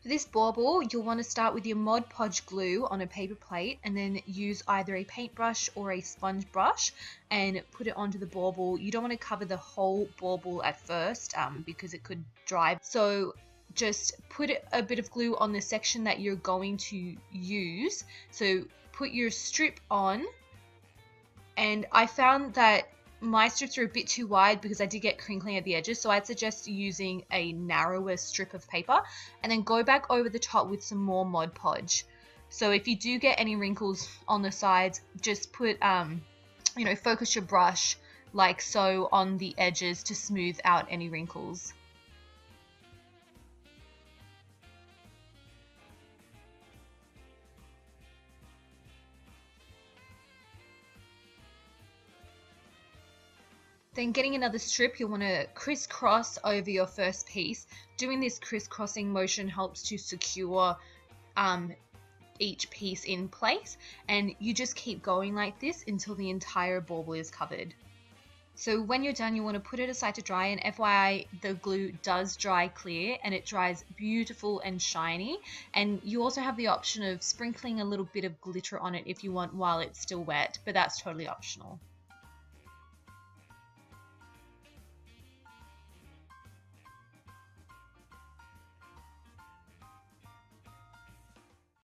For this bauble, you'll want to start with your Mod Podge glue on a paper plate and then use either a paintbrush or a sponge brush and put it onto the bauble. You don't want to cover the whole bauble at first because it could dry. So just put a bit of glue on the section that you're going to use. So put your strip on, and I found that my strips are a bit too wide because I did get crinkling at the edges, so I'd suggest using a narrower strip of paper and then go back over the top with some more Mod Podge. So if you do get any wrinkles on the sides, just put, focus your brush like so on the edges to smooth out any wrinkles. Then getting another strip, you'll want to crisscross over your first piece. Doing this crisscrossing motion helps to secure each piece in place, and you just keep going like this until the entire bauble is covered. So when you're done, you want to put it aside to dry, and FYI, the glue does dry clear and it dries beautiful and shiny, and you also have the option of sprinkling a little bit of glitter on it if you want while it's still wet, but that's totally optional.